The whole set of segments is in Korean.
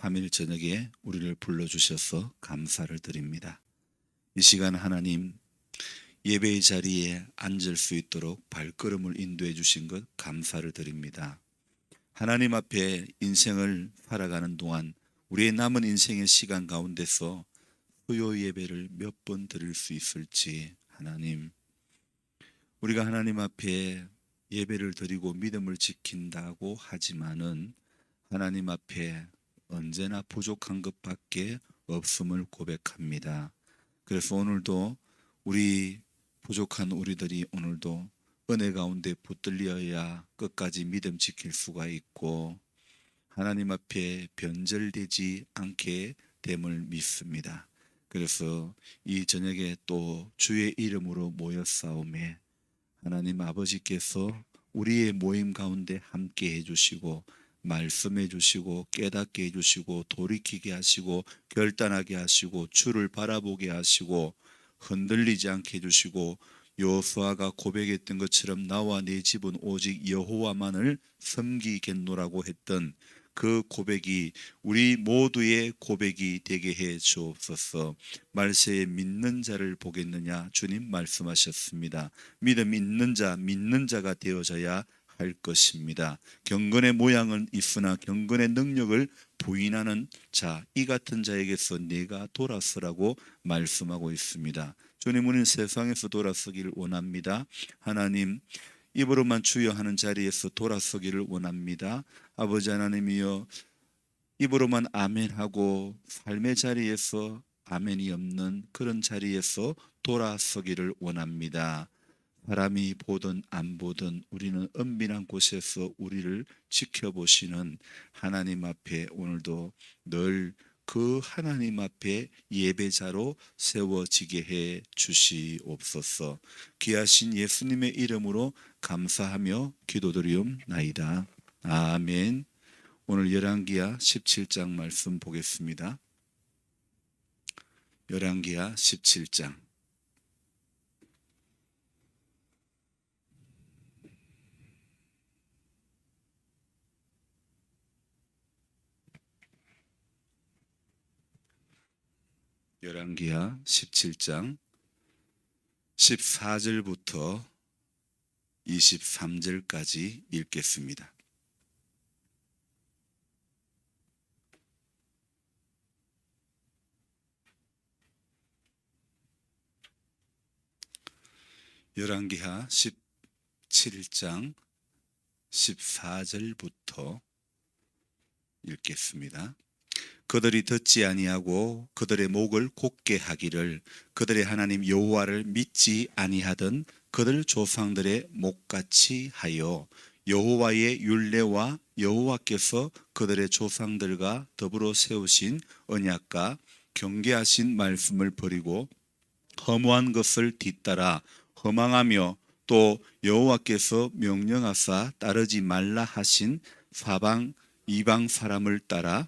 3일 저녁에 우리를 불러주셔서 감사를 드립니다. 이 시간 하나님 예배의 자리에 앉을 수 있도록 발걸음을 인도해 주신 것 감사를 드립니다. 하나님 앞에 인생을 살아가는 동안 우리의 남은 인생의 시간 가운데서 수요 예배를 몇 번 드릴 수 있을지 하나님, 우리가 하나님 앞에 예배를 드리고 믿음을 지킨다고 하지만은 하나님 앞에 언제나 부족한 것밖에 없음을 고백합니다. 그래서 오늘도 우리 부족한 우리들이 오늘도 은혜 가운데 붙들려야 끝까지 믿음 지킬 수가 있고 하나님 앞에 변절되지 않게 됨을 믿습니다. 그래서 이 저녁에 또 주의 이름으로 모였사오매 하나님 아버지께서 우리의 모임 가운데 함께 해주시고 말씀해 주시고 깨닫게 해주시고 돌이키게 하시고 결단하게 하시고 주를 바라보게 하시고 흔들리지 않게 해주시고 여호수아가 고백했던 것처럼 나와 내 집은 오직 여호와만을 섬기겠노라고 했던 그 고백이 우리 모두의 고백이 되게 해 주옵소서. 말세에 믿는 자를 보겠느냐 주님 말씀하셨습니다. 믿음 있는 자 믿는 자가 되어져야 할 것입니다. 경건의 모양은 있으나 경건의 능력을 부인하는 자, 이 같은 자에게서 내가 돌아서라고 말씀하고 있습니다. 주님, 우리는 세상에서 돌아서기를 원합니다. 하나님, 입으로만 주여 하는 자리에서 돌아서기를 원합니다. 아버지 하나님이여, 입으로만 아멘하고 삶의 자리에서 아멘이 없는 그런 자리에서 돌아서기를 원합니다. 사람이 보든 안 보든 우리는 은밀한 곳에서 우리를 지켜보시는 하나님 앞에 오늘도 늘 그 하나님 앞에 예배자로 세워지게 해 주시옵소서. 귀하신 예수님의 이름으로 감사하며 기도드리옵나이다. 아멘. 오늘 열왕기하 17장 말씀 보겠습니다. 열왕기하 17장 열왕기하 17장 14절부터 23절까지 읽겠습니다. 열왕기하 17장 14절부터 읽겠습니다. 그들이 듣지 아니하고 그들의 목을 곧게 하기를 그들의 하나님 여호와를 믿지 아니하던 그들 조상들의 목같이 하여 여호와의 율례와 여호와께서 그들의 조상들과 더불어 세우신 언약과 경계하신 말씀을 버리고 허무한 것을 뒤따라 허망하며 또 여호와께서 명령하사 따르지 말라 하신 사방 이방 사람을 따라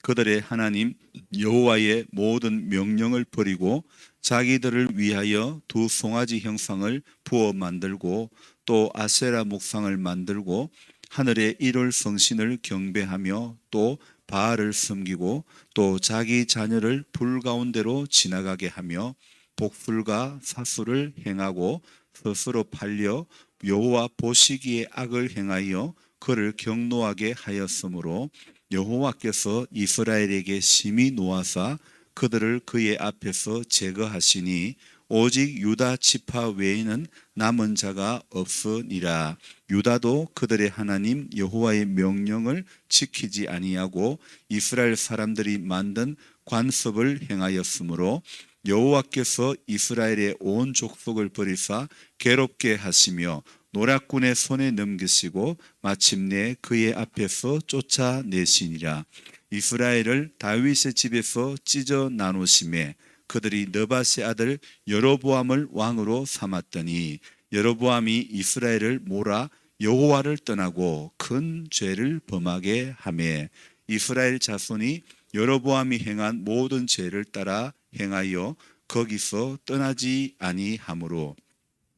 그들의 하나님 여호와의 모든 명령을 버리고 자기들을 위하여 두 송아지 형상을 부어 만들고 또 아세라 목상을 만들고 하늘의 일월 성신을 경배하며 또 바알을 섬기고 또 자기 자녀를 불 가운데로 지나가게 하며 복술과 사술을 행하고 스스로 팔려 여호와 보시기에 악을 행하여 그를 경노하게 하였으므로 여호와께서 이스라엘에게 심히 노하사 그들을 그의 앞에서 제거하시니 오직 유다 지파 외에는 남은 자가 없으니라. 유다도 그들의 하나님 여호와의 명령을 지키지 아니하고 이스라엘 사람들이 만든 관습을 행하였으므로 여호와께서 이스라엘의 온 족속을 버리사 괴롭게 하시며 노략군의 손에 넘기시고 마침내 그의 앞에서 쫓아내시니라. 이스라엘을 다윗의 집에서 찢어 나누심에 그들이 느밧의 아들 여로보암을 왕으로 삼았더니 여로보암이 이스라엘을 몰아 여호와를 떠나고 큰 죄를 범하게 하매 이스라엘 자손이 여로보암이 행한 모든 죄를 따라 행하여 거기서 떠나지 아니하므로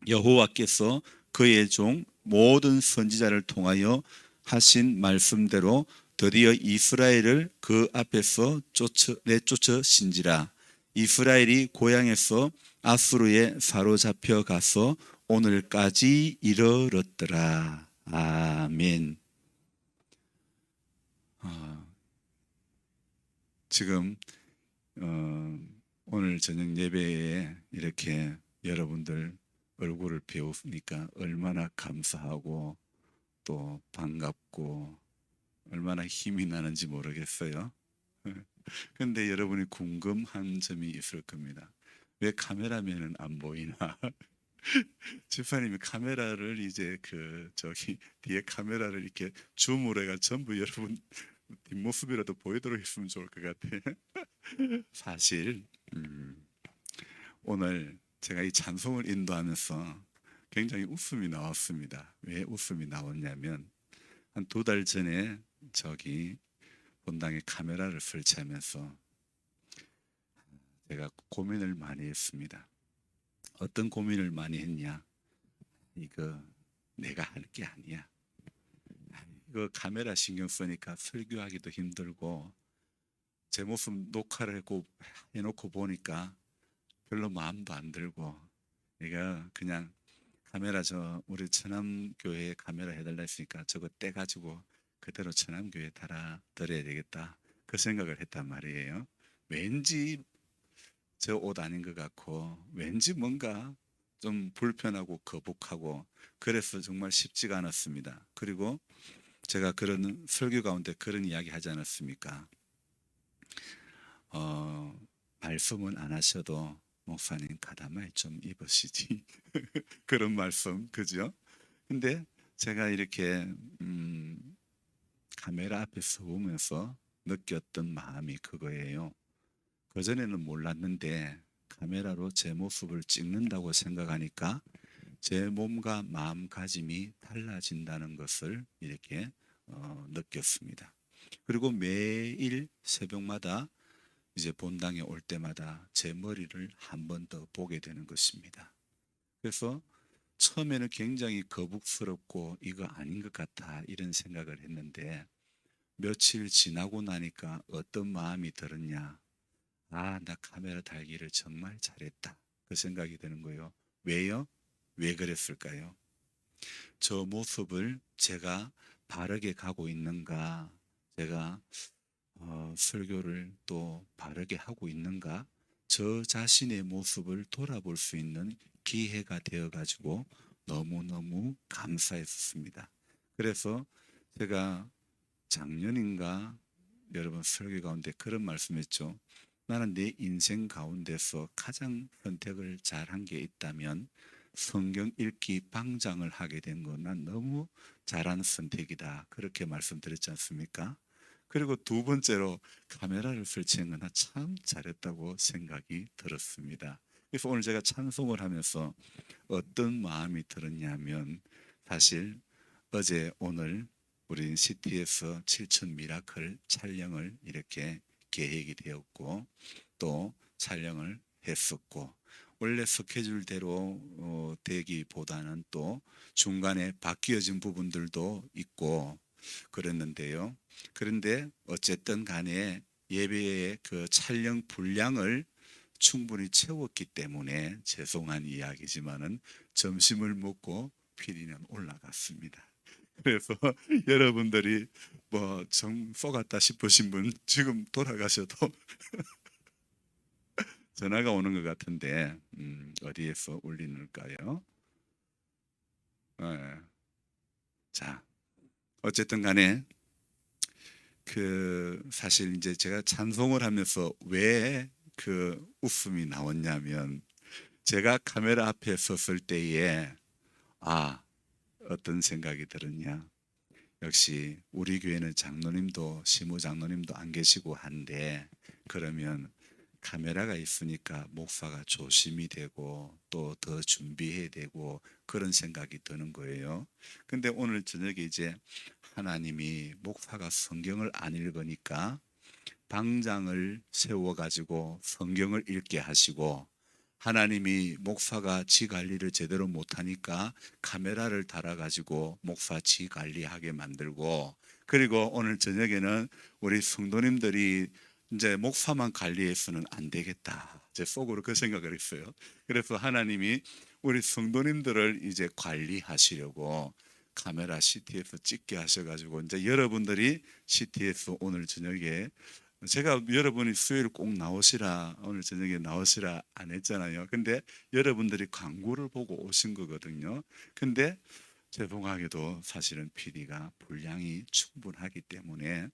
여호와께서 그의 종 모든 선지자를 통하여 하신 말씀대로 드디어 이스라엘을 그 앞에서 내쫓으신지라. 이스라엘이 고향에서 아수르에 사로잡혀 가서 오늘까지 이르렀더라. 아멘. 지금 오늘 저녁 예배에 이렇게 여러분들 얼굴을 배우니까 얼마나 감사하고 또 반갑고 얼마나 힘이 나는지 모르겠어요. 근데 여러분이 궁금한 점이 있을 겁니다. 왜 카메라맨은 안 보이나? 집사님이 카메라를 이제 저기 뒤에 카메라를 이렇게 줌으로 해가 전부 여러분 뒷모습이라도 보이도록 했으면 좋을 것 같아. 사실 오늘 제가 이 찬송을 인도하면서 굉장히 웃음이 나왔습니다. 왜 웃음이 나왔냐면 한 2달 전에 저기 본당에 카메라를 설치하면서 제가 고민을 많이 했습니다. 어떤 고민을 많이 했냐? 이거 내가 할 게 아니야. 이거 카메라 신경 쓰니까 설교하기도 힘들고 제 모습 녹화를 해놓고 보니까 별로 마음도 안 들고 내가 그냥 카메라 우리 천암교회에 카메라 해달라 했으니까 저거 떼가지고 그대로 천암교회에 달아드려야 되겠다 그 생각을 했단 말이에요. 왠지 저 옷 아닌 것 같고 왠지 뭔가 좀 불편하고 거북하고 그래서 정말 쉽지가 않았습니다. 그리고 제가 그런 설교 가운데 그런 이야기 하지 않았습니까? 말씀은 안 하셔도 목사님 가다마에 좀 입으시지 그런 말씀 그죠? 근데 제가 이렇게 카메라 앞에 서보면서 느꼈던 마음이 그거예요. 그전에는 몰랐는데 카메라로 제 모습을 찍는다고 생각하니까 제 몸과 마음가짐이 달라진다는 것을 이렇게 느꼈습니다. 그리고 매일 새벽마다 이제 본당에 올 때마다 제 머리를 한 번 더 보게 되는 것입니다. 그래서 처음에는 굉장히 거북스럽고 이거 아닌 것 같아 이런 생각을 했는데 며칠 지나고 나니까 어떤 마음이 들었냐? 아, 나 카메라 달기를 정말 잘했다. 그 생각이 드는 거예요. 왜요? 왜 그랬을까요? 저 모습을 제가 바르게 가고 있는가? 제가 설교를 또 바르게 하고 있는가? 저 자신의 모습을 돌아볼 수 있는 기회가 되어 가지고 너무너무 감사했습니다. 그래서 제가 작년인가 여러분 설교 가운데 그런 말씀했죠. 나는 내 인생 가운데서 가장 선택을 잘한 게 있다면 성경 읽기 방장을 하게 된 건 난 너무 잘한 선택이다. 그렇게 말씀드렸지 않습니까? 그리고 2번째로 카메라를 설치한 건 참 잘했다고 생각이 들었습니다. 그래서 오늘 제가 찬송을 하면서 어떤 마음이 들었냐면 사실 어제 오늘 우리 CT에서 7천 미라클 촬영을 이렇게 계획이 되었고 또 촬영을 했었고 원래 스케줄대로 되기보다는 또 중간에 바뀌어진 부분들도 있고 그랬는데요. 그런데 어쨌든 간에 예배의 그 촬영 분량을 충분히 채웠기 때문에 죄송한 이야기지만은 점심을 먹고 피디는 올라갔습니다. 그래서 여러분들이 뭐 정 쏘갔다 싶으신 분 지금 돌아가셔도 전화가 오는 것 같은데 어디에서 울리는가요? 네. 자, 어쨌든 간에 사실 이제 제가 찬송을 하면서 왜 그 웃음이 나왔냐면 제가 카메라 앞에 섰을 때에 어떤 생각이 들었냐? 역시 우리 교회는 장로님도 시무 장로님도 안 계시고 한데 그러면 카메라가 있으니까 목사가 조심이 되고 또 더 준비해야 되고 그런 생각이 드는 거예요. 근데 오늘 저녁에 이제 하나님이 목사가 성경을 안 읽으니까 방장을 세워 가지고 성경을 읽게 하시고 하나님이 목사가 지 관리를 제대로 못하니까 카메라를 달아가지고 목사 지 관리하게 만들고 그리고 오늘 저녁에는 우리 성도님들이 이제 목사만 관리해서는 안 되겠다. 제 속으로 그 생각을 했어요. 그래서 하나님이 우리 성도님들을 이제 관리하시려고 카메라 CT에서 찍게 하셔가지고 이제 여러분들이 CT에서 오늘 저녁에 제가 여러분이 수요일 꼭 나오시라 오늘 저녁에 나오시라 안 했잖아요. 근데 여러분들이 광고를 보고 오신 거거든요. 근데 죄송하게도 사실은 PD가 분량이 충분하기 때문에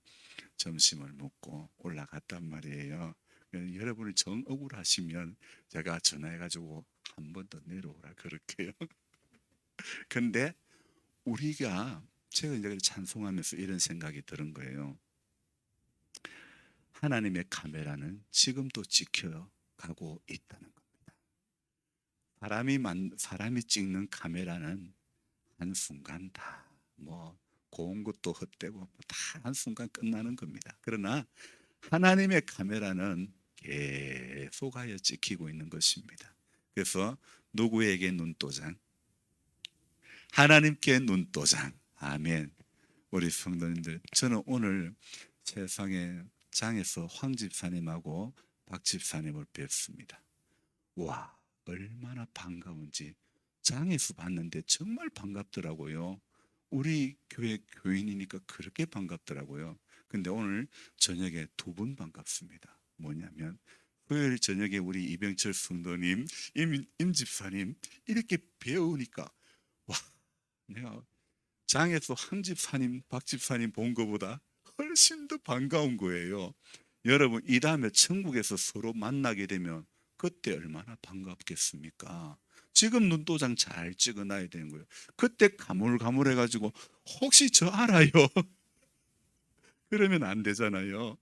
점심을 먹고 올라갔단 말이에요. 여러분이 정 억울하시면 제가 전화해가지고 한 번 더 내려오라 그럴게요. 근데 우리가 제가 이제 찬송하면서 이런 생각이 드는 거예요. 하나님의 카메라는 지금도 지켜가고 있다는 겁니다. 사람이 찍는 카메라는 한순간 다 뭐 고운 것도 헛되고 다 한순간 끝나는 겁니다. 그러나 하나님의 카메라는 계속하여 찍히고 있는 것입니다. 그래서 누구에게 눈도장? 하나님께 눈도장. 아멘. 우리 성도님들, 저는 오늘 세상에 장에서 황 집사님하고 박 집사님을 뵙습니다. 와, 얼마나 반가운지. 장에서 봤는데 정말 반갑더라고요. 우리 교회 교인이니까 그렇게 반갑더라고요. 근데 오늘 저녁에 두 분 반갑습니다. 뭐냐면 토요일 저녁에 우리 이병철 성도님, 임 집사님 이렇게 배우니까 와, 내가 장에서 황 집사님, 박 집사님 본 것보다 훨씬 더 반가운 거예요. 여러분, 이 다음에 천국에서 서로 만나게 되면 그때 얼마나 반갑겠습니까? 지금 눈도장 잘 찍어놔야 되는 거예요. 그때 가물가물해가지고 혹시 저 알아요? 그러면 안 되잖아요.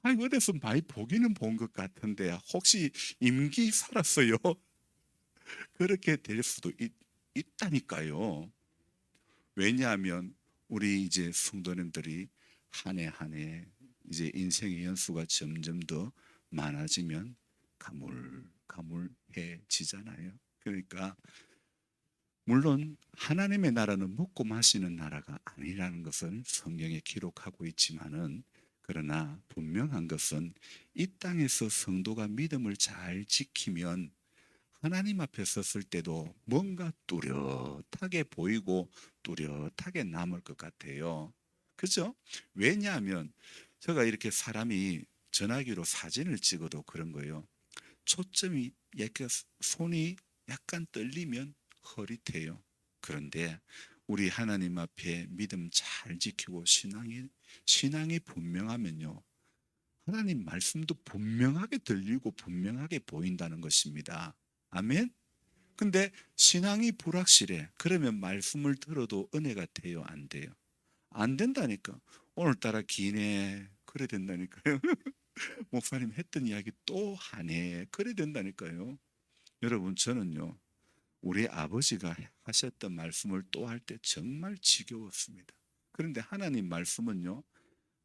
아니, 어디서 많이 보기는 본 것 같은데 혹시 임기 살았어요? 그렇게 될 수도 있다니까요. 왜냐하면 우리 이제 성도님들이 한 해 한 해 이제 인생의 연수가 점점 더 많아지면 가물가물해지잖아요. 그러니까 물론 하나님의 나라는 먹고 마시는 나라가 아니라는 것을 성경에 기록하고 있지만은 그러나 분명한 것은 이 땅에서 성도가 믿음을 잘 지키면 하나님 앞에 섰을 때도 뭔가 뚜렷하게 보이고 뚜렷하게 남을 것 같아요. 그죠? 왜냐하면 제가 이렇게 사람이 전화기로 사진을 찍어도 그런 거예요. 초점이 약간 손이 약간 떨리면 흐릿해요. 그런데 우리 하나님 앞에 믿음 잘 지키고 신앙이 분명하면요. 하나님 말씀도 분명하게 들리고 분명하게 보인다는 것입니다. 아멘. 근데 신앙이 불확실해. 그러면 말씀을 들어도 은혜가 돼요, 안 돼요? 안 된다니까. 오늘따라 기네. 그래 된다니까요. 목사님 했던 이야기 또 하네. 그래 된다니까요. 여러분, 저는요, 우리 아버지가 하셨던 말씀을 또 할 때 정말 지겨웠습니다. 그런데 하나님 말씀은요,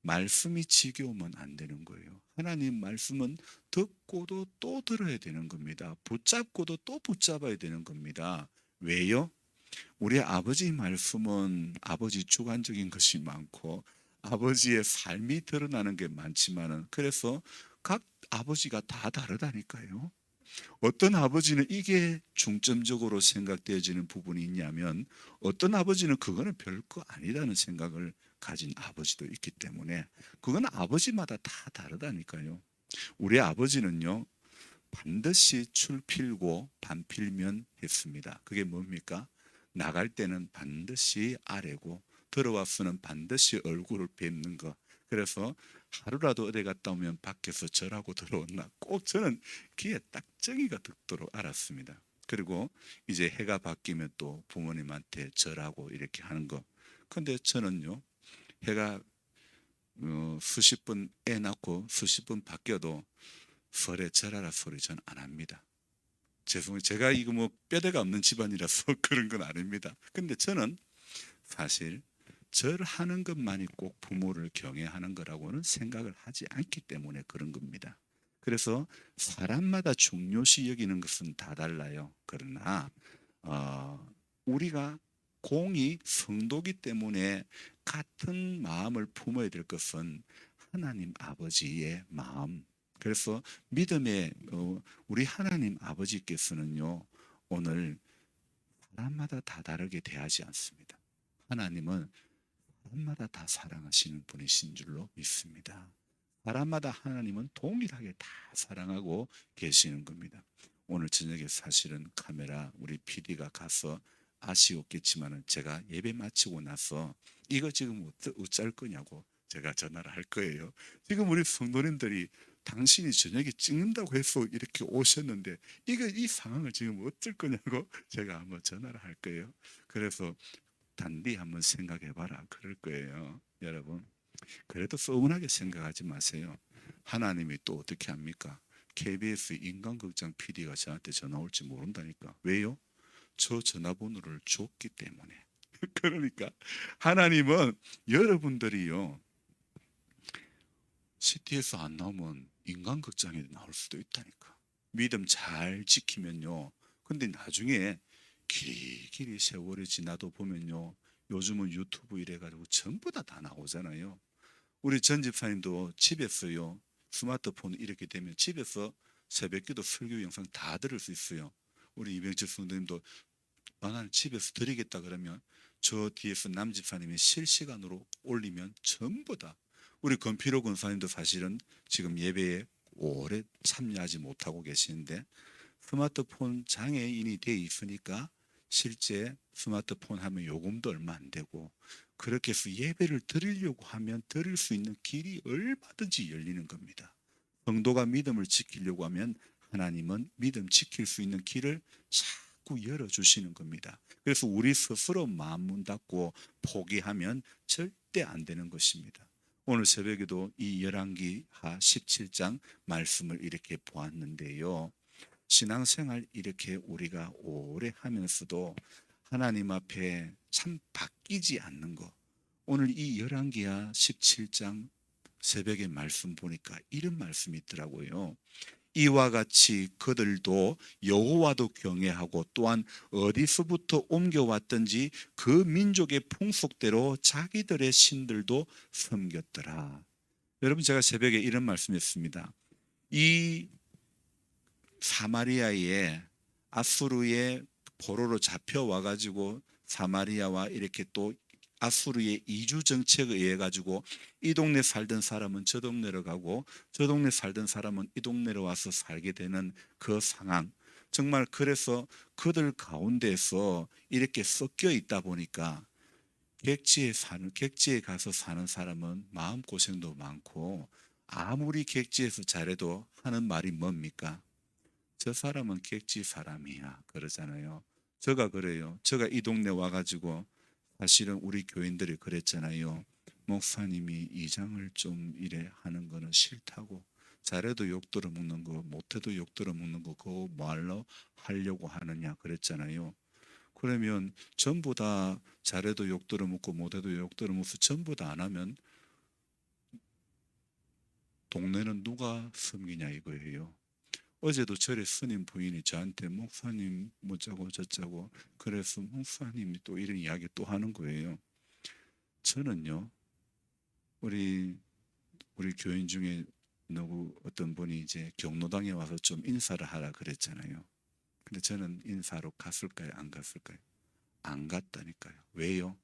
말씀이 지겨우면 안 되는 거예요. 하나님 말씀은 듣고도 또 들어야 되는 겁니다. 붙잡고도 또 붙잡아야 되는 겁니다. 왜요? 우리 아버지 말씀은 아버지 주관적인 것이 많고 아버지의 삶이 드러나는 게 많지만은 그래서 각 아버지가 다 다르다니까요. 어떤 아버지는 이게 중점적으로 생각되어지는 부분이 있냐면 어떤 아버지는 그거는 별거 아니라는 생각을 가진 아버지도 있기 때문에 그건 아버지마다 다 다르다니까요. 우리 아버지는요 반드시 출필고 반필면 했습니다. 그게 뭡니까? 나갈 때는 반드시 아래고 들어와서는 반드시 얼굴을 뵙는 거. 그래서 하루라도 어디 갔다 오면 밖에서 절하고 들어온다. 꼭 저는 귀에 딱 정이가 듣도록 알았습니다. 그리고 이제 해가 바뀌면 또 부모님한테 절하고 이렇게 하는 거. 근데 저는요 해가 수십 분 애 낳고 수십 분 바뀌어도 설에 절하라 소리 전 안 합니다. 죄송해요. 제가 이거 뭐 뼈대가 없는 집안이라서 그런 건 아닙니다. 근데 저는 사실 절하는 것만이 꼭 부모를 경외하는 거라고는 생각을 하지 않기 때문에 그런 겁니다. 그래서 사람마다 중요시 여기는 것은 다 달라요. 그러나 우리가 공이 성도기 때문에 같은 마음을 품어야 될 것은 하나님 아버지의 마음. 그래서 믿음의 우리 하나님 아버지께서는요, 오늘 사람마다 다 다르게 대하지 않습니다. 하나님은 사람마다 다 사랑하시는 분이신 줄로 믿습니다. 사람마다 하나님은 동일하게 다 사랑하고 계시는 겁니다. 오늘 저녁에 사실은 카메라 우리 PD가 가서 아쉬웠겠지만은 제가 예배 마치고 나서 이거 지금 어쩔 거냐고 제가 전화를 할 거예요. 지금 우리 성도님들이 당신이 저녁에 찍는다고 해서 이렇게 오셨는데 이 상황을 지금 어쩔 거냐고 제가 한번 전화를 할 거예요. 그래서 단디 한번 생각해 봐라 그럴 거예요. 여러분, 그래도 서운하게 생각하지 마세요. 하나님이 또 어떻게 합니까? KBS 인간극장 PD가 저한테 전화 올지 모른다니까. 왜요? 저 전화번호를 줬기 때문에. 그러니까 하나님은 여러분들이요, CT에서 안 나오면 인간극장에 나올 수도 있다니까. 믿음 잘 지키면요. 근데 나중에 길이 세월이 지나도 보면요, 요즘은 유튜브 이래가지고 전부 다 나오잖아요. 우리 전 집사님도 집에서요, 스마트폰 이렇게 되면 집에서 새벽기도 설교 영상 다 들을 수 있어요. 우리 이병철 성도님도 나는 집에서 드리겠다 그러면 저 뒤에서 남 집사님이 실시간으로 올리면 전부 다. 우리 건피로 권사님도 사실은 지금 예배에 오래 참여하지 못하고 계시는데 스마트폰 장애인이 돼 있으니까 실제 스마트폰 하면 요금도 얼마 안 되고, 그렇게 해서 예배를 드리려고 하면 드릴 수 있는 길이 얼마든지 열리는 겁니다. 성도가 믿음을 지키려고 하면 하나님은 믿음 지킬 수 있는 길을 자꾸 열어주시는 겁니다. 그래서 우리 스스로 마음 문 닫고 포기하면 절대 안 되는 것입니다. 오늘 새벽에도 이 열왕기하 17장 말씀을 이렇게 보았는데요, 신앙생활 이렇게 우리가 오래 하면서도 하나님 앞에 참 바뀌지 않는 것. 오늘 이 열왕기하 17장 새벽에 말씀 보니까 이런 말씀이 있더라고요. 이와 같이 그들도 여호와도 경외하고 또한 어디서부터 옮겨왔든지 그 민족의 풍속대로 자기들의 신들도 섬겼더라. 여러분, 제가 새벽에 이런 말씀했습니다. 이 사마리아에 아수르의 포로로 잡혀와 가지고 사마리아와 이렇게 또 아수르의 이주 정책에 의해 가지고 이 동네 살던 사람은 저 동네로 가고 저 동네 살던 사람은 이 동네로 와서 살게 되는 그 상황, 정말 그래서 그들 가운데서 이렇게 섞여 있다 보니까 객지에 가서 사는 사람은 마음고생도 많고, 아무리 객지에서 잘해도 하는 말이 뭡니까? 저 사람은 객지 사람이야 그러잖아요. 저가 그래요. 저가 이 동네 와가지고 사실은 우리 교인들이 그랬잖아요. 목사님이 이장을 좀 이래 하는 거는 싫다고. 잘해도 욕 들어 먹는 거, 못해도 욕 들어 먹는 거, 그거 뭐하러 하려고 하느냐 그랬잖아요. 그러면 전부 다 잘해도 욕 들어 먹고 못해도 욕 들어 먹어서 전부 다 안 하면 동네는 누가 섬기냐 이거예요. 어제도 절에 스님 부인이 저한테 목사님 뭐자고 저자고 그래서 목사님이 또 이런 이야기 또 하는 거예요. 저는요, 우리 교인 중에 누구 어떤 분이 이제 경로당에 와서 좀 인사를 하라 그랬잖아요. 근데 저는 인사로 갔을까요? 안 갔을까요? 안 갔다니까요. 왜요?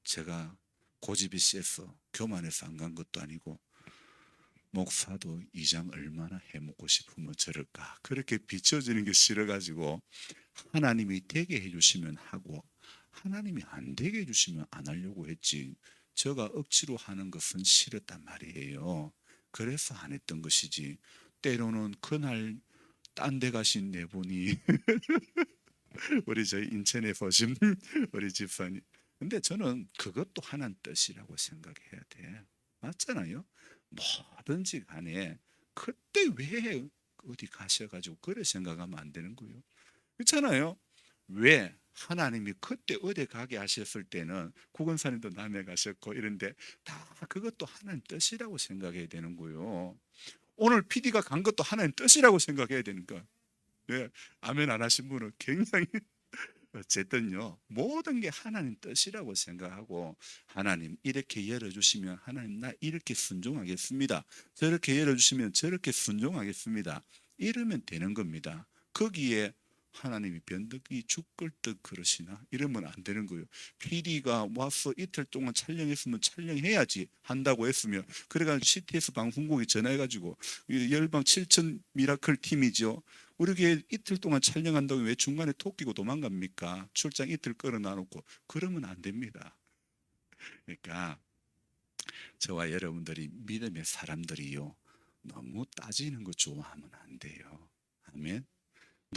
제가 고집이 세서 교만해서 안 간 것도 아니고, 목사도 이장 얼마나 해먹고 싶으면 저럴까, 그렇게 비춰지는 게 싫어가지고 하나님이 되게 해주시면 하고 하나님이 안 되게 해주시면 안 하려고 했지, 제가 억지로 하는 것은 싫었단 말이에요. 그래서 안 했던 것이지. 때로는 그날 딴 데 가신 네 분이 우리 저희 인천에 보신 우리 집사님, 근데 저는 그것도 하나님 뜻이라고 생각해야 돼. 맞잖아요. 뭐든지 간에 그때 왜 어디 가셔가지고 그래 생각하면 안 되는 거예요. 그렇잖아요. 왜 하나님이 그때 어디 가게 하셨을 때는 구건사님도 남해 가셨고 이런데 다 그것도 하나님 뜻이라고 생각해야 되는 거예요. 오늘 PD가 간 것도 하나님 뜻이라고 생각해야 되니까. 네, 아멘 안 하신 분은 굉장히 어쨌든요, 모든 게 하나님 뜻이라고 생각하고, 하나님 이렇게 열어주시면 하나님 나 이렇게 순종하겠습니다, 저렇게 열어주시면 저렇게 순종하겠습니다, 이러면 되는 겁니다. 거기에 하나님이 변덕이 죽을듯 그러시나 이러면 안 되는 거예요. PD가 와서 이틀 동안 촬영했으면 촬영해야지 한다고 했으면, 그래가지고 CTS 방송국에 전화해가지고 열방 7천 미라클 팀이죠, 우리 교회 이틀 동안 촬영한다고 왜 중간에 토끼고 도망갑니까? 출장 이틀 끌어놔놓고. 그러면 안 됩니다. 그러니까 저와 여러분들이 믿음의 사람들이요, 너무 따지는 거 좋아하면 안 돼요. 아멘.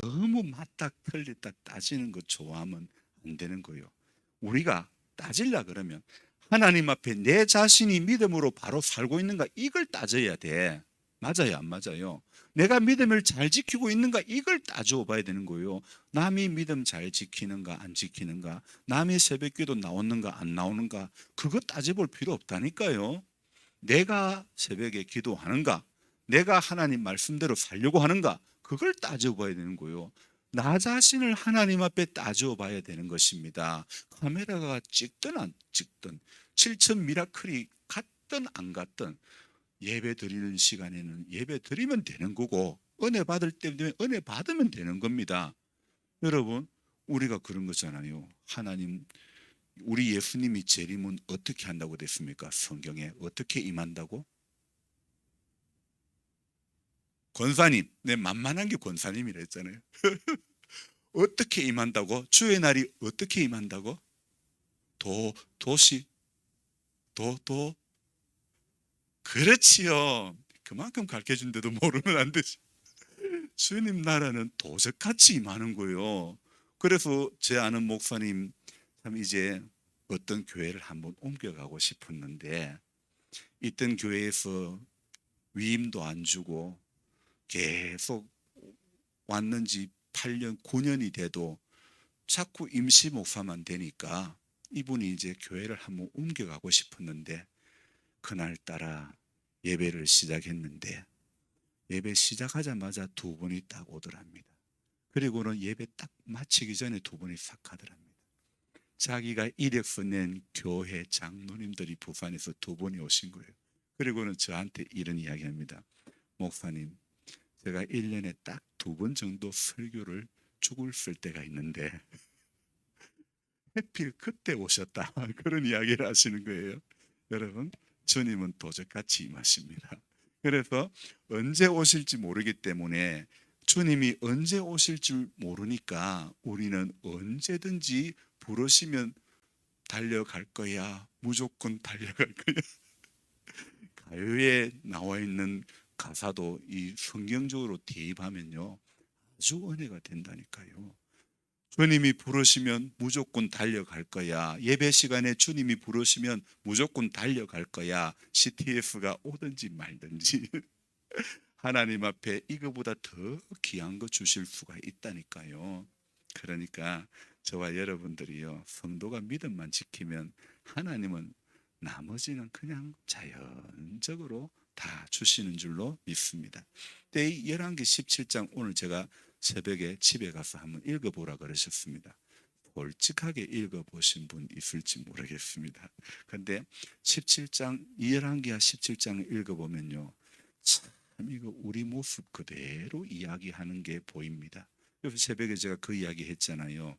너무 맞다 틀렸다 따지는 거 좋아하면 안 되는 거예요. 우리가 따질라 그러면 하나님 앞에 내 자신이 믿음으로 바로 살고 있는가, 이걸 따져야 돼. 맞아요, 안 맞아요? 내가 믿음을 잘 지키고 있는가, 이걸 따져 봐야 되는 거예요. 남이 믿음 잘 지키는가 안 지키는가, 남이 새벽기도 나오는가 안 나오는가, 그거 따져볼 필요 없다니까요. 내가 새벽에 기도하는가, 내가 하나님 말씀대로 살려고 하는가, 그걸 따져봐야 되는 거예요. 나 자신을 하나님 앞에 따져봐야 되는 것입니다. 카메라가 찍든 안 찍든, 7천 미라클이 갔든 안 갔든, 예배 드리는 시간에는 예배 드리면 되는 거고, 은혜 받을 때 되면 은혜 받으면 되는 겁니다. 여러분, 우리가 그런 거잖아요. 하나님, 우리 예수님이 재림은 어떻게 한다고 됐습니까? 성경에 어떻게 임한다고? 권사님, 내 만만한 게 권사님이라 했잖아요. 어떻게 임한다고? 주의 날이 어떻게 임한다고? 도시, 도, 그렇지요. 그만큼 가르쳐 준데도 모르면 안 되지. 주님 나라는 도적같이 임하는 거예요. 그래서 제 아는 목사님, 참 이제 어떤 교회를 한번 옮겨가고 싶었는데, 있던 교회에서 위임도 안 주고 계속 왔는지 8년, 9년이 돼도 자꾸 임시 목사만 되니까 이분이 이제 교회를 한번 옮겨가고 싶었는데, 그날따라 예배를 시작했는데 예배 시작하자마자 두 분이 딱 오더랍니다. 그리고는 예배 딱 마치기 전에 두 분이 싹 가더랍니다. 자기가 이력서 낸 교회 장로님들이 부산에서 두 분이 오신 거예요. 그리고는 저한테 이런 이야기합니다. 목사님, 제가 1년에 딱 두 번 정도 설교를 죽을 쓸 때가 있는데 하필 그때 오셨다. 그런 이야기를 하시는 거예요. 여러분, 주님은 도적같이 임하십니다. 그래서 언제 오실지 모르기 때문에, 주님이 언제 오실 줄 모르니까 우리는 언제든지 부르시면 달려갈 거야, 무조건 달려갈 거야. 가요에 나와 있는 가사도 이 성경적으로 대입하면요, 아주 은혜가 된다니까요. 주님이 부르시면 무조건 달려갈 거야. 예배 시간에 주님이 부르시면 무조건 달려갈 거야. CTF가 오든지 말든지. 하나님 앞에 이거보다 더 귀한 거 주실 수가 있다니까요. 그러니까 저와 여러분들이요, 성도가 믿음만 지키면 하나님은 나머지는 그냥 자연적으로 다 주시는 줄로 믿습니다. 이 열왕기 17장, 오늘 제가 새벽에 집에 가서 한번 읽어보라 그러셨습니다. 솔직하게 읽어보신 분 있을지 모르겠습니다. 근데 17장, 열왕기하 17장을 읽어보면요, 참 이거 우리 모습 그대로 이야기하는 게 보입니다. 그래서 새벽에 제가 그 이야기 했잖아요.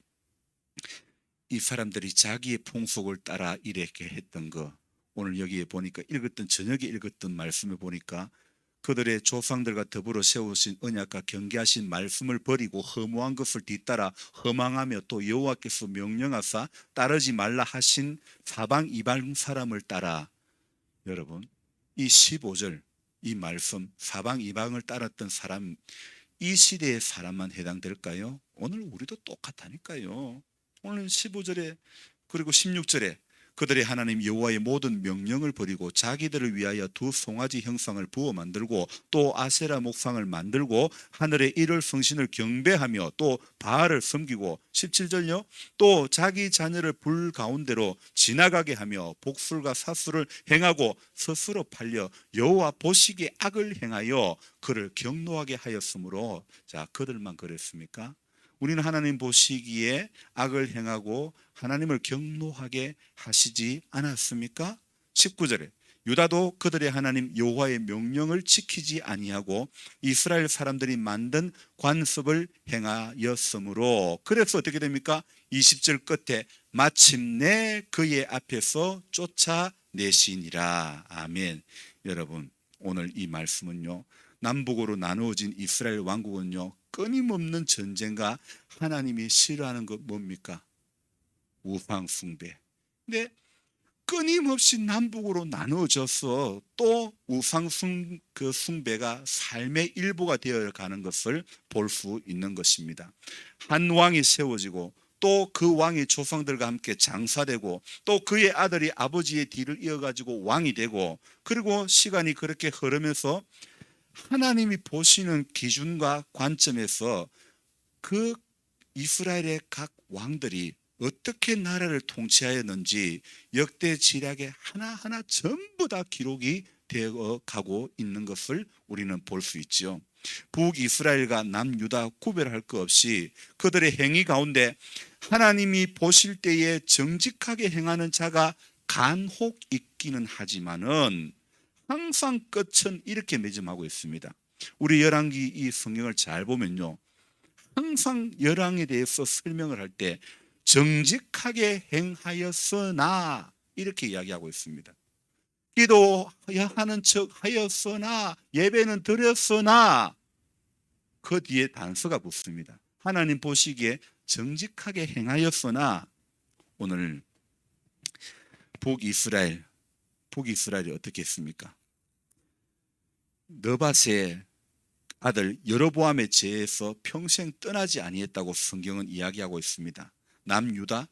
이 사람들이 자기의 풍속을 따라 이렇게 했던 거, 오늘 여기에 보니까 읽었던, 저녁에 읽었던 말씀을 보니까 그들의 조상들과 더불어 세우신 언약과 경계하신 말씀을 버리고 허무한 것을 뒤따라 허망하며, 또 여호와께서 명령하사 따르지 말라 하신 사방 이방 사람을 따라, 여러분, 이 15절 이 말씀, 사방 이방을 따랐던 사람, 이 시대의 사람만 해당될까요? 오늘 우리도 똑같다니까요. 오늘 15절에 그리고 16절에 그들의 하나님 여호와의 모든 명령을 버리고 자기들을 위하여 두 송아지 형상을 부어 만들고 또 아세라 목상을 만들고 하늘의 일월 성신을 경배하며 또 바알을 섬기고, 17절요, 또 자기 자녀를 불 가운데로 지나가게 하며 복술과 사술을 행하고 스스로 팔려 여호와 보시기에 악을 행하여 그를 경노하게 하였으므로. 자, 그들만 그랬습니까? 우리는 하나님 보시기에 악을 행하고 하나님을 경노하게 하시지 않았습니까? 19절에 유다도 그들의 하나님 여호와의 명령을 지키지 아니하고 이스라엘 사람들이 만든 관습을 행하였으므로, 그래서 어떻게 됩니까? 20절 끝에 마침내 그의 앞에서 쫓아내시니라. 아멘. 여러분, 오늘 이 말씀은요, 남북으로 나누어진 이스라엘 왕국은요, 끊임없는 전쟁과 하나님이 싫어하는 것 뭡니까? 우상 숭배. 근데 끊임없이 남북으로 나누어져서 또 우상 숭배가 삶의 일부가 되어 가는 것을 볼 수 있는 것입니다. 한 왕이 세워지고 또 그 왕이 조상들과 함께 장사되고 또 그의 아들이 아버지의 뒤를 이어가지고 왕이 되고, 그리고 시간이 그렇게 흐르면서 하나님이 보시는 기준과 관점에서 그 이스라엘의 각 왕들이 어떻게 나라를 통치하였는지 역대 지략에 하나하나 전부 다 기록이 되어 가고 있는 것을 우리는 볼 수 있죠. 북이스라엘과 남유다 구별할 것 없이 그들의 행위 가운데 하나님이 보실 때에 정직하게 행하는 자가 간혹 있기는 하지만은 항상 끝은 이렇게 매점하고 있습니다. 우리 열왕기 이 성경을 잘 보면요, 항상 열왕에 대해서 설명을 할 때 정직하게 행하였으나 이렇게 이야기하고 있습니다. 기도하는 척 하였으나, 예배는 드렸으나, 그 뒤에 단서가 붙습니다. 하나님 보시기에 정직하게 행하였으나. 오늘 북이스라엘이 어떻게 했습니까? 느밧의 아들 여로보암의 죄에서 평생 떠나지 아니했다고 성경은 이야기하고 있습니다. 남유다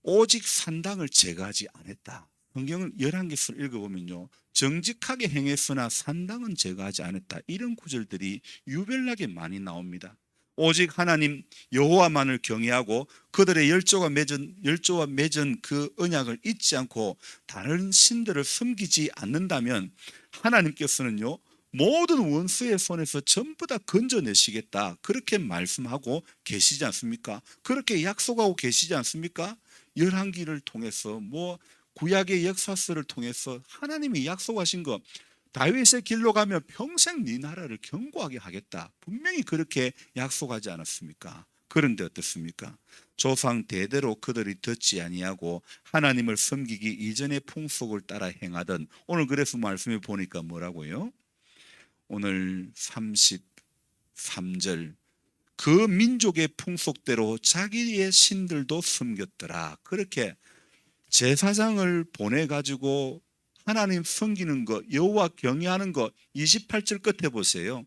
오직 산당을 제거하지 않았다. 성경을 열왕기서를 읽어보면요, 정직하게 행했으나 산당은 제거하지 않았다, 이런 구절들이 유별나게 많이 나옵니다. 오직 하나님 여호와만을 경외하고 그들의 열조와 맺은 그 언약을 잊지 않고 다른 신들을 섬기지 않는다면 하나님께서는요, 모든 원수의 손에서 전부 다 건져내시겠다, 그렇게 말씀하고 계시지 않습니까? 그렇게 약속하고 계시지 않습니까? 열왕기를 통해서 구약의 역사서를 통해서 하나님이 약속하신 것, 다윗의 길로 가면 평생 네 나라를 견고하게 하겠다, 분명히 그렇게 약속하지 않았습니까? 그런데 어떻습니까? 조상 대대로 그들이 듣지 아니하고 하나님을 섬기기 이전의 풍속을 따라 행하던, 오늘 그래서 말씀해 보니까 뭐라고요? 오늘 33절, 그 민족의 풍속대로 자기의 신들도 섬겼더라. 그렇게 제사장을 보내가지고 하나님 섬기는 것, 여호와 경외하는 것, 28절 끝에 보세요.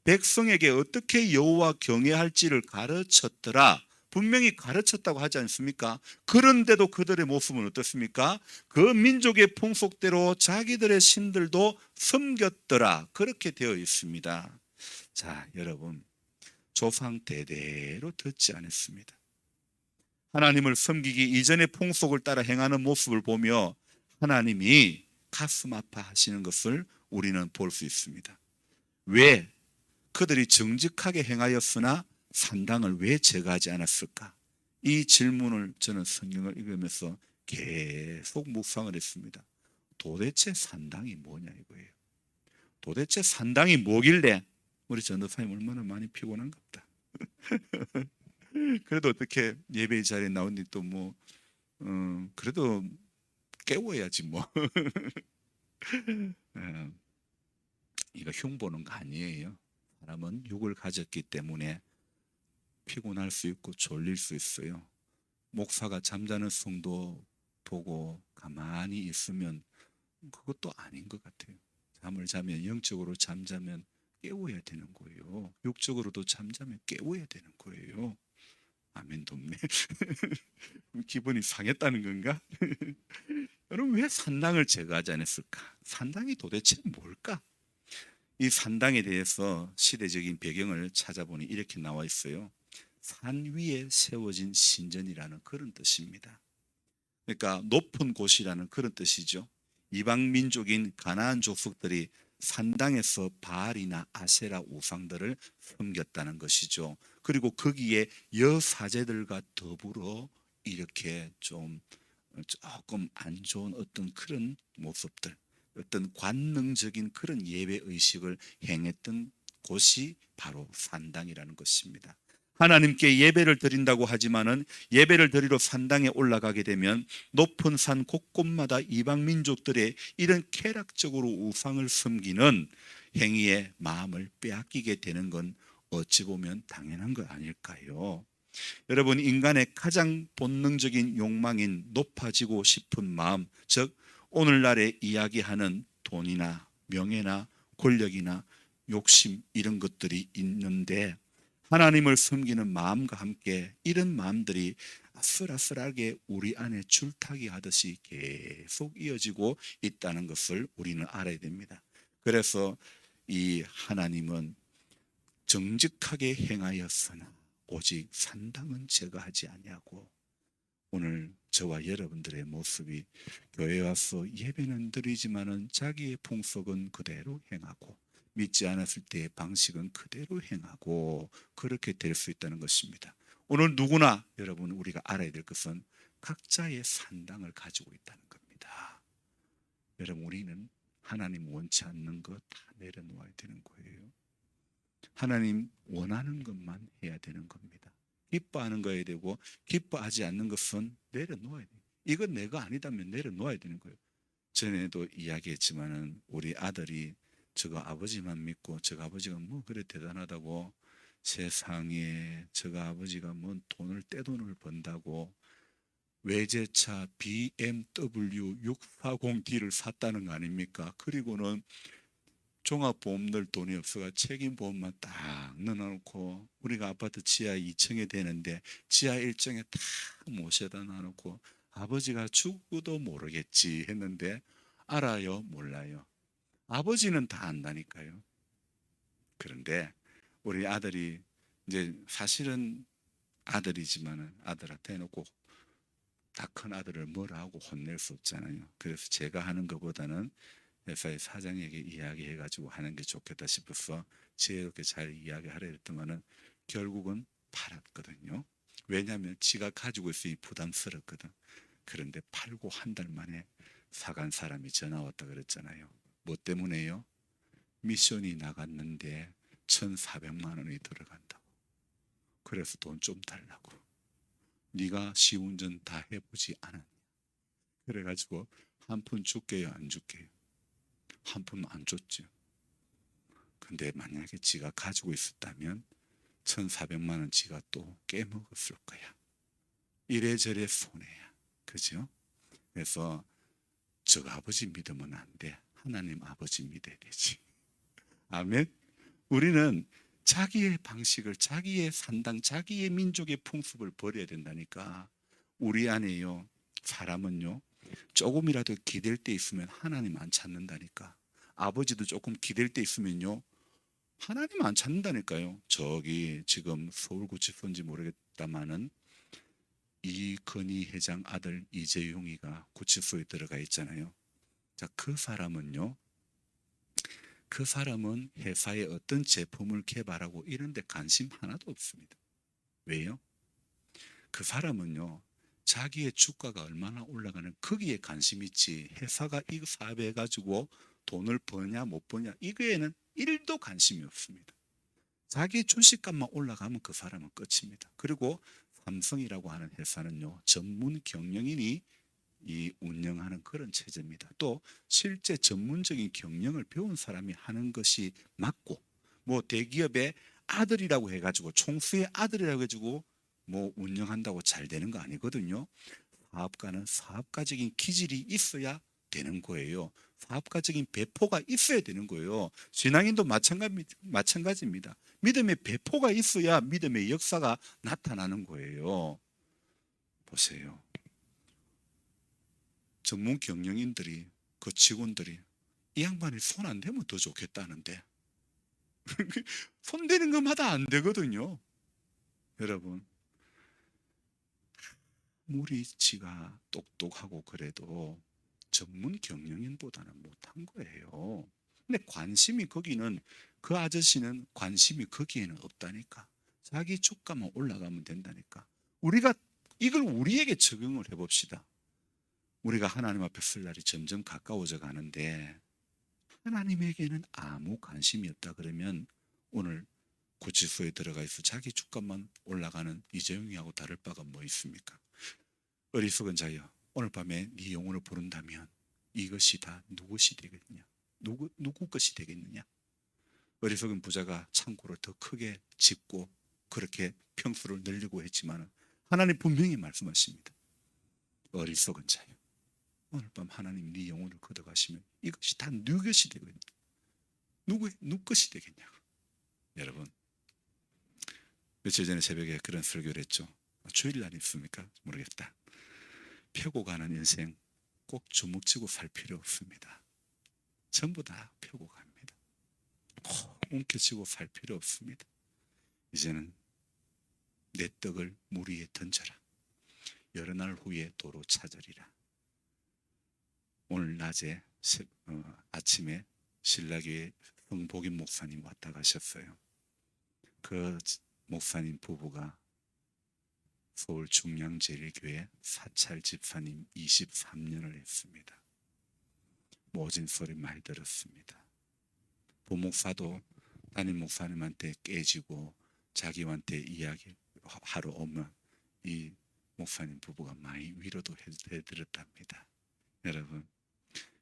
백성에게 어떻게 여호와 경외할지를 가르쳤더라. 분명히 가르쳤다고 하지 않습니까? 그런데도 그들의 모습은 어떻습니까? 그 민족의 풍속대로 자기들의 신들도 섬겼더라. 그렇게 되어 있습니다. 자, 여러분, 조상 대대로 듣지 않았습니다. 하나님을 섬기기 이전의 풍속을 따라 행하는 모습을 보며 하나님이 가슴 아파하시는 것을 우리는 볼 수 있습니다. 왜 그들이 정직하게 행하였으나 산당을 왜 제거하지 않았을까? 이 질문을 저는 성경을 읽으면서 계속 묵상을 했습니다. 도대체 산당이 뭐냐 이거예요. 도대체 산당이 뭐길래 우리 전도사님 얼마나 많이 피곤한갑다. 그래도 어떻게 예배 자리에 나오니 또 그래도 깨워야지 뭐. 이거 흉보는 거 아니에요. 사람은 육을 가졌기 때문에 피곤할 수 있고 졸릴 수 있어요. 목사가 잠자는 성도 보고 가만히 있으면 그것도 아닌 것 같아요. 잠을 자면, 영적으로 잠자면 깨워야 되는 거예요. 육적으로도 잠자면 깨워야 되는 거예요. 아멘 돕네. 기분이 상했다는 건가? 여러분, 왜 산당을 제거하지 않았을까? 산당이 도대체 뭘까? 이 산당에 대해서 시대적인 배경을 찾아보니 이렇게 나와 있어요. 산 위에 세워진 신전이라는 그런 뜻입니다. 그러니까 높은 곳이라는 그런 뜻이죠. 이방 민족인 가나안 족속들이 산당에서 바알이나 아세라 우상들을 섬겼다는 것이죠. 그리고 거기에 여사제들과 더불어 이렇게 좀 조금 안 좋은 어떤 그런 모습들, 어떤 관능적인 그런 예배 의식을 행했던 곳이 바로 산당이라는 것입니다. 하나님께 예배를 드린다고 하지만은 예배를 드리러 산당에 올라가게 되면 높은 산 곳곳마다 이방 민족들의 이런 쾌락적으로 우상을 섬기는 행위에 마음을 빼앗기게 되는 건 어찌 보면 당연한 것 아닐까요? 여러분, 인간의 가장 본능적인 욕망인 높아지고 싶은 마음, 즉 오늘날에 이야기하는 돈이나 명예나 권력이나 욕심, 이런 것들이 있는데, 하나님을 섬기는 마음과 함께 이런 마음들이 아슬아슬하게 우리 안에 줄타기 하듯이 계속 이어지고 있다는 것을 우리는 알아야 됩니다. 그래서 이 하나님은 정직하게 행하였으나 오직 산당은 제거하지 아니하고, 오늘 저와 여러분들의 모습이 교회 와서 예배는 드리지만은 자기의 풍속은 그대로 행하고 믿지 않았을 때의 방식은 그대로 행하고, 그렇게 될 수 있다는 것입니다. 오늘 누구나 여러분, 우리가 알아야 될 것은 각자의 산당을 가지고 있다는 겁니다. 여러분, 우리는 하나님 원치 않는 것 다 내려놓아야 되는 거예요. 하나님 원하는 것만 해야 되는 겁니다. 기뻐하는 거야 되고, 기뻐하지 않는 것은 내려놓아야 돼요. 이건 내가 아니다면 내려놓아야 되는 거예요. 전에도 이야기했지만은 우리 아들이 저가 아버지만 믿고, 저가 아버지가 뭐 그래 대단하다고, 세상에 저가 아버지가 뭐 돈을 떼돈을 번다고 외제차 BMW 640D를 샀다는 거 아닙니까? 그리고는 종합보험 넣을 돈이 없어가 책임보험만 딱 넣어놓고, 우리가 아파트 지하 2층에 되는데 지하 1층에 다 모셔다 놔놓고 아버지가 죽어도 모르겠지 했는데, 알아요? 몰라요? 아버지는 다 안다니까요. 그런데 우리 아들이 이제 사실은 아들이지만은 아들한테 해놓고 다 큰 아들을 뭐라 하고 혼낼 수 없잖아요. 그래서 제가 하는 것보다는 회사의 사장에게 이야기해가지고 하는 게 좋겠다 싶어서 지혜롭게 잘 이야기하려 했더만은 결국은 팔았거든요. 왜냐하면 지가 가지고 있으니 부담스럽거든. 그런데 팔고 한 달 만에 사간 사람이 전화 왔다 그랬잖아요. 뭐 때문에요? 미션이 나갔는데 1,400만 원이 들어간다고. 그래서 돈 좀 달라고. 네가 시운전 다 해보지 않았냐. 그래가지고 한 푼 줄게요, 안 줄게요? 한 푼 안 줬죠. 근데 만약에 지가 가지고 있었다면 1,400만 원 지가 또 깨먹었을 거야. 이래저래 손해야. 그죠? 그래서 저 아버지 믿으면 안 돼. 하나님 아버지 믿어야 되지. 아멘. 우리는 자기의 방식을, 자기의 산당, 자기의 민족의 풍습을 버려야 된다니까. 우리 안에요, 사람은요, 조금이라도 기댈 때 있으면 하나님 안 찾는다니까. 아버지도 조금 기댈 때 있으면요, 하나님 안 찾는다니까요. 저기 지금 서울구치소인지 모르겠다마는 이건희 회장 아들 이재용이가 구치소에 들어가 있잖아요. 자, 그 사람은 회사에 어떤 제품을 개발하고 이런 데 관심 하나도 없습니다. 왜요? 그 사람은요, 자기의 주가가 얼마나 올라가는 거기에 관심 있지, 회사가 이 사업해 가지고 돈을 버냐 못 버냐 이거에는 1도 관심이 없습니다. 자기 주식값만 올라가면 그 사람은 끝입니다. 그리고 삼성이라고 하는 회사는요, 전문 경영인이 이 운영하는 그런 체제입니다. 또 실제 전문적인 경영을 배운 사람이 하는 것이 맞고, 뭐 대기업의 아들이라고 해가지고, 총수의 아들이라고 해가지고 뭐 운영한다고 잘 되는 거 아니거든요. 사업가는 사업가적인 기질이 있어야 되는 거예요. 사업가적인 배포가 있어야 되는 거예요. 신앙인도 마찬가지입니다. 믿음의 배포가 있어야 믿음의 역사가 나타나는 거예요. 보세요. 전문 경영인들이, 그 직원들이 이 양반이 손 안 대면 더 좋겠다는데 손 대는 것마다 안 되거든요. 여러분, 아무리 지가 똑똑하고 그래도 전문 경영인보다는 못한 거예요. 근데 관심이 거기는 그 아저씨는 관심이 거기에는 없다니까. 자기 주가만 올라가면 된다니까. 우리가 이걸 우리에게 적용을 해봅시다. 우리가 하나님 앞에 설 날이 점점 가까워져 가는데 하나님에게는 아무 관심이 없다 그러면 오늘 구치소에 들어가 있어 자기 주가만 올라가는 이재용이하고 다를 바가 뭐 있습니까? 어리석은 자여, 오늘 밤에 네 영혼을 부른다면 이것이 다 누구시 되겠느냐? 누구 것이 되겠느냐? 어리석은 부자가 창고를 더 크게 짓고 그렇게 평수를 늘리고 했지만 하나님 분명히 말씀하십니다. 어리석은 자여, 오늘 밤 하나님 네 영혼을 걷어가시면 이것이 다 누구 것이 되겠냐? 누구 것이 되겠냐고. 여러분, 며칠 전에 새벽에 그런 설교를 했죠. 주일날 있습니까? 모르겠다. 펴고 가는 인생 꼭 주먹쥐고 살 필요 없습니다. 전부 다 펴고 갑니다. 꼭 움켜쥐고 살 필요 없습니다. 이제는 내 떡을 물 위에 던져라. 여러 날 후에 도로 찾으리라. 오늘 낮에 아침에 신라교회 성복인 목사님 왔다 가셨어요. 그 목사님 부부가 서울 중량제일교회 사찰 집사님 23년을 했습니다. 모진 소리 많이 들었습니다. 부목사도 담임 목사님한테 깨지고 자기한테 이야기하러 오면 이 목사님 부부가 많이 위로도 해드렸답니다. 여러분,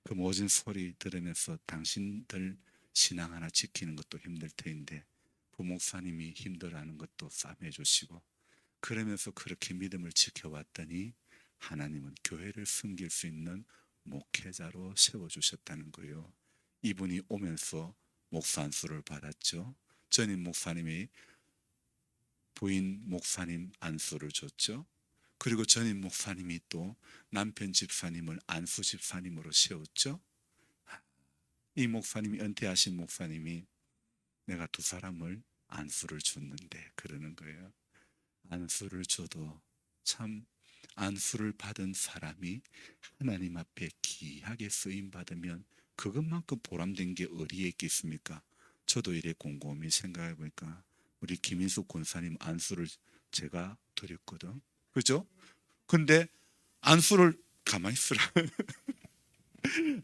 그 모진 소리 들으면서 당신들 신앙 하나 지키는 것도 힘들 텐데 부목사님이 힘들어하는 것도 싸매해 주시고 그러면서 그렇게 믿음을 지켜왔더니 하나님은 교회를 섬길 수 있는 목회자로 세워주셨다는 거예요. 이분이 오면서 목사 안수를 받았죠. 전임 목사님이 부인 목사님 안수를 줬죠. 그리고 전임 목사님이 또 남편 집사님을 안수 집사님으로 세웠죠. 이 목사님이 은퇴하신 목사님이 내가 두 사람을 안수를 줬는데 그러는 거예요. 안수를 줘도 참 안수를 받은 사람이 하나님 앞에 귀하게 쓰임 받으면 그것만큼 보람된 게 어디에 있겠습니까? 저도 이래 곰곰이 생각해 보니까 우리 김인숙 권사님 안수를 제가 드렸거든. 그죠? 근데 안수를 가만히 있으라.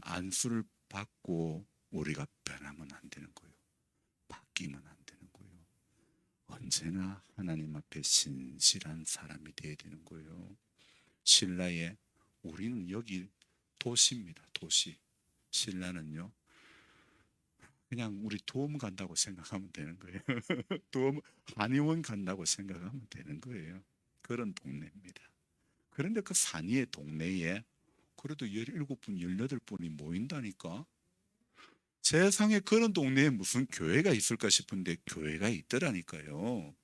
안수를 받고 우리가 변하면 안 되는 거예요. 바뀌면 안 되는 거예요. 언제나 하나님 앞에 신실한 사람이 되어야 되는 거예요. 신라에 우리는 여기 도시입니다. 도시. 신라는요. 그냥 우리 도움 간다고 생각하면 되는 거예요. 도움 한의원 간다고 생각하면 되는 거예요. 그런 동네입니다. 그런데 그 산위의 동네에 그래도 17분, 18분이 모인다니까. 세상에 그런 동네에 무슨 교회가 있을까 싶은데 교회가 있더라니까요.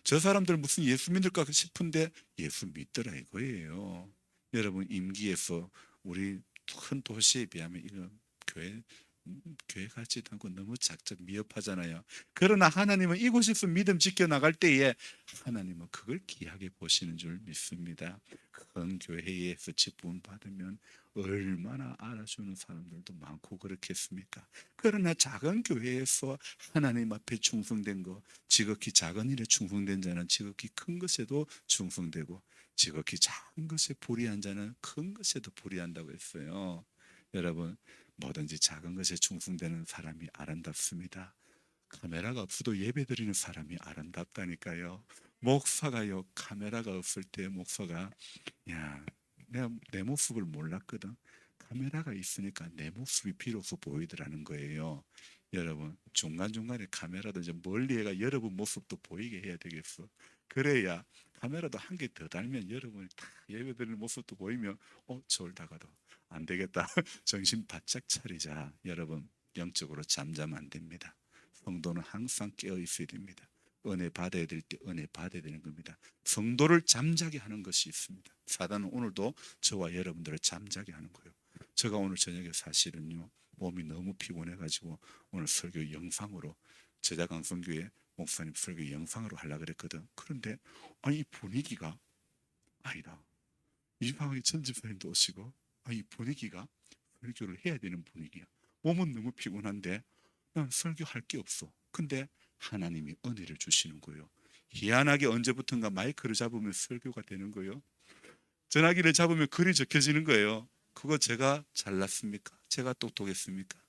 저 사람들 무슨 예수 믿을까 싶은데 예수 믿더라 이거예요. 여러분, 임기에서 우리 큰 도시에 비하면 이런 교회 같지도 않고 너무 작죠. 미흡하잖아요. 그러나 하나님은 이곳에서 믿음 지켜나갈 때에 하나님은 그걸 귀하게 보시는 줄 믿습니다. 큰 교회에서 직분 받으면 얼마나 알아주는 사람들도 많고 그렇겠습니까? 그러나 작은 교회에서 하나님 앞에 충성된 거, 지극히 작은 일에 충성된 자는 지극히 큰 것에도 충성되고 지극히 작은 것에 불의한 자는 큰 것에도 불의한다고 했어요. 여러분, 뭐든지 작은 것에 충성되는 사람이 아름답습니다. 카메라가 없어도 예배드리는 사람이 아름답다니까요. 목사가요, 카메라가 없을 때 목사가 야, 내가 내 모습을 몰랐거든. 카메라가 있으니까 내 모습이 비로소 보이더라는 거예요. 여러분, 중간중간에 카메라도 이제 멀리해가 여러분 모습도 보이게 해야 되겠어. 그래야 카메라도 한 개 더 달면 여러분이 다 예배드리는 모습도 보이면 졸다가도 안 되겠다. 정신 바짝 차리자. 여러분, 영적으로 잠자면 안 됩니다. 성도는 항상 깨어 있어야 됩니다. 은혜 받아야 될 때 은혜 받아야 되는 겁니다. 성도를 잠자게 하는 것이 있습니다. 사단은 오늘도 저와 여러분들을 잠자게 하는 거예요. 제가 오늘 저녁에 사실은요, 몸이 너무 피곤해가지고 오늘 설교 영상으로 제자강성교회 목사님 설교 영상으로 하려고 그랬거든. 그런데 아니 이 분위기가 아니다. 이방의 전 집사님도 오시고 이 분위기가 설교를 해야 되는 분위기야. 몸은 너무 피곤한데 난 설교할 게 없어. 근데 하나님이 은혜를 주시는 거예요. 희한하게 언제부턴가 마이크를 잡으면 설교가 되는 거예요. 전화기를 잡으면 글이 적혀지는 거예요. 그거 제가 잘났습니까? 제가 똑똑했습니까?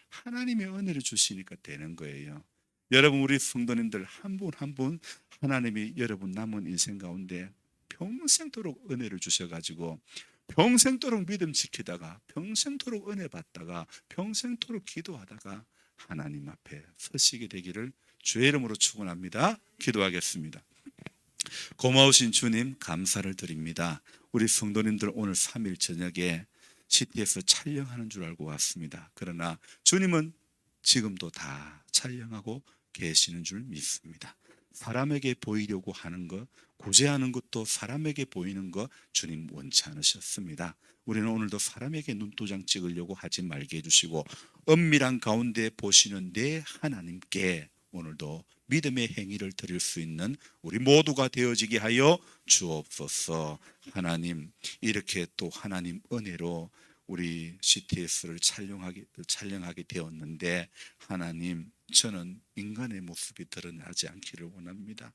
하나님의 은혜를 주시니까 되는 거예요. 여러분, 우리 성도님들 한 분 한 분 하나님이 여러분 남은 인생 가운데 평생토록 은혜를 주셔가지고 평생토록 믿음 지키다가 평생토록 은혜 받다가 평생토록 기도하다가 하나님 앞에 서시게 되기를 주의 이름으로 축원합니다. 기도하겠습니다. 고마우신 주님 감사를 드립니다. 우리 성도님들 오늘 3일 저녁에 CT에서 촬영하는 줄 알고 왔습니다. 그러나 주님은 지금도 다 촬영하고 계시는 줄 믿습니다. 사람에게 보이려고 하는 것, 구제하는 것도 사람에게 보이는 것 주님 원치 않으셨습니다. 우리는 오늘도 사람에게 눈도장 찍으려고 하지 말게 해주시고 은밀한 가운데 보시는 내 하나님께 오늘도 믿음의 행위를 드릴 수 있는 우리 모두가 되어지게 하여 주옵소서. 하나님, 이렇게 또 하나님 은혜로 우리 CTS를 촬영하게 되었는데 하나님, 저는 인간의 모습이 드러나지 않기를 원합니다.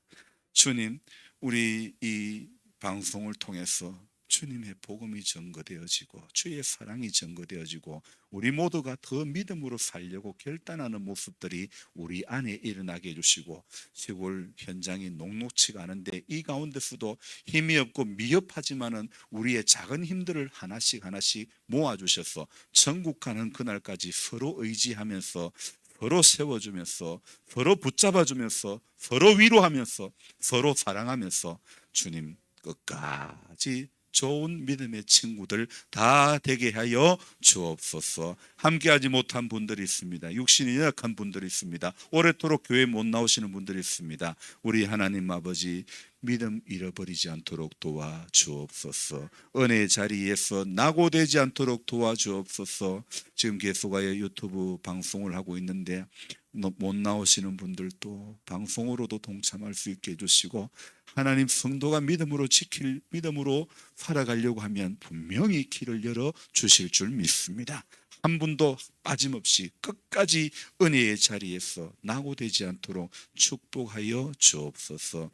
주님, 우리 이 방송을 통해서 주님의 복음이 전거되어지고 주의 사랑이 전거되어지고 우리 모두가 더 믿음으로 살려고 결단하는 모습들이 우리 안에 일어나게 해주시고 시골 현장이 녹록치가 않은데 이 가운데서도 힘이 없고 미흡하지만은 우리의 작은 힘들을 하나씩 하나씩 모아주셔서 천국 가는 그날까지 서로 의지하면서 서로 세워주면서 서로 붙잡아주면서 서로 위로하면서 서로 사랑하면서 주님 끝까지 좋은 믿음의 친구들 다 되게 하여 주옵소서. 함께하지 못한 분들이 있습니다. 육신이 연약한 분들이 있습니다. 오래도록 교회 못 나오시는 분들이 있습니다. 우리 하나님 아버지 믿음 잃어버리지 않도록 도와주옵소서. 은혜의 자리에서 낙오되지 않도록 도와주옵소서. 지금 계속하여 유튜브 방송을 하고 있는데 못 나오시는 분들도 방송으로도 동참할 수 있게 해주시고 하나님 성도가 믿음으로 살아가려고 하면 분명히 길을 열어 주실 줄 믿습니다. 한 분도 빠짐없이 끝까지 은혜의 자리에서 낙오되지 않도록 축복하여 주옵소서.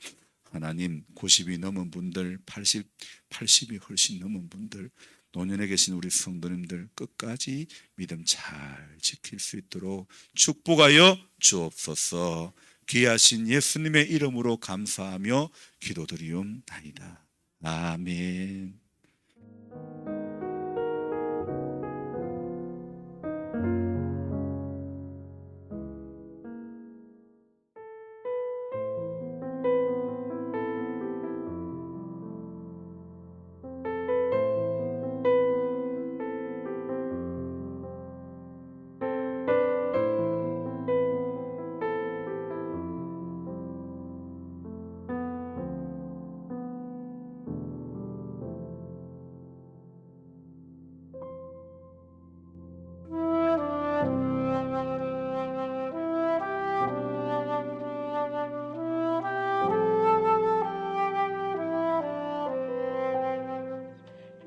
하나님 90이 넘은 분들 80이 훨씬 넘은 분들 노년에 계신 우리 성도님들 끝까지 믿음 잘 지킬 수 있도록 축복하여 주옵소서. 귀하신 예수님의 이름으로 감사하며 기도드리옵나이다. 아멘.